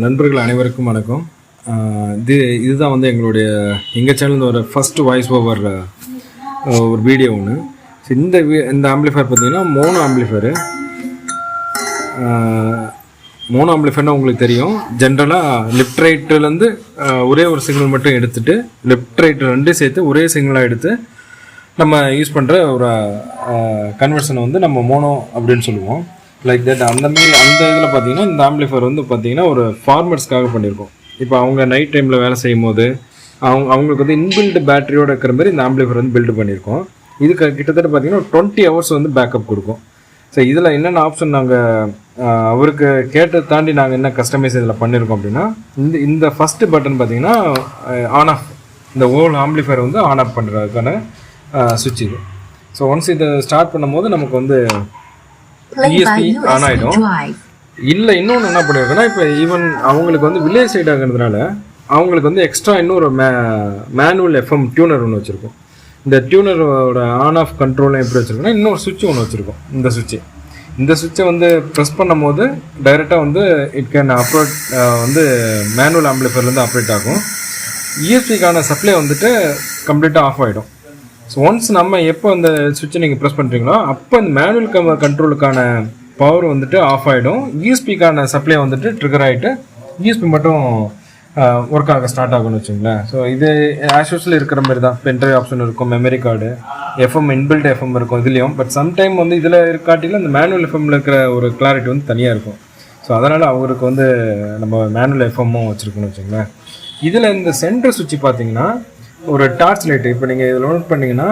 நண்பர்கள் அனைவருக்கும் வணக்கம். இதுதான் வந்து எங்கள் சேனல் ஒரு ஃபஸ்ட்டு வாய்ஸ் ஓவர் ஒரு வீடியோ ஒன்று. ஸோ இந்த ஆம்பிளிஃபயர் பார்த்தீங்கன்னா மோனோ ஆம்பிளிஃபயரு. மோனோ ஆம்பிளிஃபயர்னால் உங்களுக்கு தெரியும், ஜென்ரலாக லெஃப்ட் ரைட்டுலேருந்து ஒரே ஒரு சிக்னல் மட்டும் எடுத்துகிட்டு லெஃப்ட் ரைட்டு ரெண்டும் சேர்த்து ஒரே சிக்னலாக எடுத்து நம்ம யூஸ் பண்ணுற ஒரு கன்வர்ஷனை வந்து நம்ம மோனோ அப்படின்னு சொல்லுவோம். லைக் தட் அந்த இதில் பார்த்தீங்கன்னா இந்த ஆம்பிளிஃபயர் வந்து பார்த்தீங்கன்னா ஒரு ஃபார்மர்ஸ்க்காக பண்ணியிருக்கோம். இப்போ அவங்க நைட் டைமில் வேலை செய்யும் போது அவங்களுக்கு வந்து இன்பில்ட் பேட்டரியோடு இருக்கிற மாதிரி இந்த ஆம்பிளிஃபயர் வந்து பில்டு பண்ணியிருக்கோம். இது கிட்டத்தட்ட பார்த்தீங்கன்னா 20 ஹவர்ஸ் வந்து பேக்கப் கொடுக்கும். ஸோ இதில் என்னென்ன ஆப்ஷன் நாங்கள் அவருக்கு கேட்டதை தாண்டி நாங்கள் என்ன கஸ்டமைஸ் இதில் பண்ணியிருக்கோம் அப்படின்னா, இந்த ஃபஸ்ட்டு பட்டன் பார்த்தீங்கன்னா ஆன் ஆஃப், இந்த ஹோல் ஆம்பிளிஃபயர் வந்து ஆன் ஆஃப் பண்ணுறதுக்கான சுவிட்ச் இது. ஸோ ஒன்ஸ் இதை ஸ்டார்ட் பண்ணும்போது நமக்கு வந்து ESP ஆன் ஆகிடும். இல்லை இன்னொன்று என்ன பண்ணியிருக்கோன்னா, இப்போ ஈவன் அவங்களுக்கு வந்து வில்லேஜ் சைட் ஆகிறதுனால அவங்களுக்கு வந்து எக்ஸ்ட்ரா இன்னொரு மேனுவல் FM டியூனர் ஒன்று வச்சுருக்கோம். இந்த டியூனரோட ஆன் ஆஃப் கண்ட்ரோலும் எப்படி வச்சுருக்கோன்னா, இன்னொரு சுவிட்ச் ஒன்று வச்சுருக்கோம். இந்த சுவிட்சை வந்து ப்ரெஸ் பண்ணும் போது டைரெக்டாக வந்து இட் கேன் அப்ரோட் வந்து மேனுவல் ஆம்பிளிஃபயர்லேருந்து ஆப்ரேட் ஆகும். ESPக்கான சப்ளை வந்துட்டு கம்ப்ளீட்டாக ஆஃப் ஆகிடும். ஸோ ஒன்ஸ் நம்ம எப்போ அந்த சுவிட்சை நீங்கள் ப்ரெஸ் பண்ணுறீங்களோ அப்போ இந்த மேனுவல் கண்ட்ரோலுக்கான பவர் வந்துட்டு ஆஃப் ஆகிடும். ESPக்கான சப்ளை வந்துட்டு ட்ரிகர் ஆகிட்டு ESP மட்டும் ஒர்க் ஆக ஸ்டார்ட் ஆகும்னு வச்சுங்களேன். ஸோ இது ஆஸ் யூஸ்வல் இருக்கிற மாதிரி தான். பென்ட்ரைவ் ஆப்ஷன் இருக்கும், memory card, FM inbuilt FM இருக்கும் இதுலேயும். பட் சம்டைம் வந்து இதில் இருக்காட்டிலும் இந்த மேனுவல் FMல இருக்கிற ஒரு கிளாரிட்டி வந்து தனியாக இருக்கும். ஸோ அதனால் அவருக்கு வந்து நம்ம மேனுவல் FMமும் வச்சுருக்கோன்னு வச்சுங்களேன். இதில் இந்த சென்டர் சுவிட்ச் பார்த்தீங்கன்னா ஒரு டார்ச் லைட்டு. இப்போ நீங்கள் இதில் நோட் பண்ணிங்கன்னா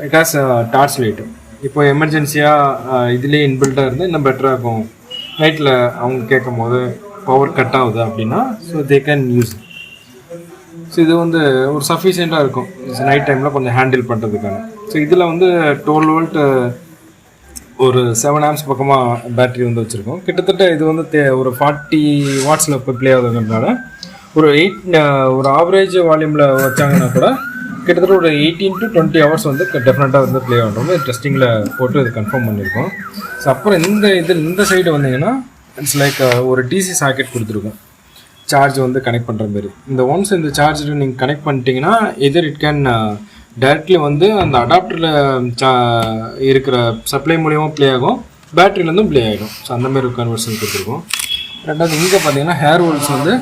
இட் ஹாஸ் டார்ச் லைட்டு. இப்போ எமர்ஜென்சியாக இதுலேயே இன்பில்ட்டாக இருந்து இன்னும் பெட்டராக இருக்கும். நைட்டில் அவங்க கேட்கும் போது பவர் கட் ஆகுது அப்படின்னா so they can use. So இது வந்து ஒரு சஃபிஷியண்ட்டாக இருக்கும் நைட் டைமில் கொஞ்சம் ஹேண்டில் பண்ணுறதுக்கான. ஸோ இதில் வந்து 12 வோல்ட் ஒரு 7 ஆம்ஸ் பக்கமாக பேட்ரி வந்து வச்சுருக்கோம். கிட்டத்தட்ட இது வந்து ஒரு 40 வாட்ஸில் இப்போ ப்ளே ஆகுதுன்றதுனால ஒரு ஆவரேஜ் வால்யூமில் வச்சாங்கன்னா கூட கிட்டத்தட்ட ஒரு 18 to 20 ஹவர்ஸ் வந்து டெஃபினட்டாக வந்து ப்ளே ஆகிறோம். டெஸ்டிங்கில் போட்டு இது கன்ஃபார்ம் பண்ணியிருக்கோம். ஸோ அப்புறம் இந்த சைடு வந்தீங்கன்னா இட்ஸ் லைக் ஒரு DC சாக்கெட் கொடுத்துருக்கோம், சார்ஜ் வந்து கனெக்ட் பண்ணுற மாதிரி. இந்த சார்ஜர் நீங்கள் கனெக்ட் பண்ணிட்டீங்கன்னா எதர் இட் கேன் டைரெக்ட்லி வந்து அந்த அடாப்டரில் இருக்கிற சப்ளை மூலியமாக ப்ளே ஆகும், பேட்டரியிலேருந்தும் ப்ளே ஆகிடும். ஸோ அந்த மாதிரி ஒரு கன்வர்ஷன் கொடுத்துருக்கோம். ரெண்டாவது இங்கே பார்த்தீங்கன்னா ஹேர் ஹோல்ஸ் வந்து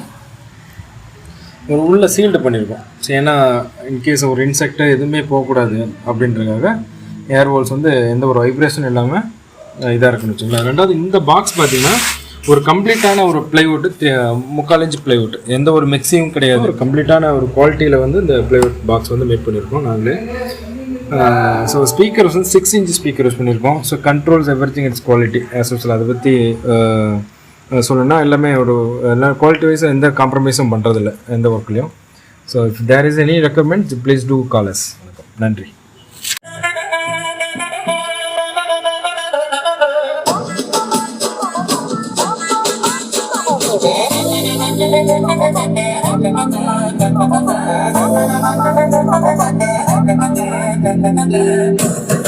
ஒரு உள்ள சீல்டு பண்ணியிருக்கோம். ஸோ ஏன்னா இன்கேஸ் ஒரு இன்செக்ட் எதுவுமே போகக்கூடாது அப்படின்றதுக்காக ஏர் ஹோல்ஸ் வந்து எந்த ஒரு வைப்ரேஷன் இல்லாமல் இதாக இருக்குன்னு வச்சுங்களேன். ரெண்டாவது இந்த பாக்ஸ் பார்த்தீங்கன்னா ஒரு கம்ப்ளீட்டான ஒரு பிளைவுட், 3/4 இன்ச் பிளைவுட், எந்த ஒரு மிக்சியும் கிடையாது. ஒரு கம்ப்ளீட்டான ஒரு குவாலிட்டியில் வந்து இந்த பிளைவுட் பாக்ஸ் வந்து மேட் பண்ணியிருக்கோம் நாங்களே. ஸோ ஸ்பீக்கர்ஸ் வந்து 6 இன்ச் ஸ்பீக்கர் யூஸ் பண்ணியிருக்கோம். So controls everything it's quality as usual. அதை பற்றி சொல்லணும்னா எல்லாமே எல்லா குவாலிட்டி வைஸாக எந்த காம்ப்ரமைஸும் பண்ணுறதில்ல எந்த ஒர்க்லையும். So if there is any recommend please do call us. நன்றி. Thank you.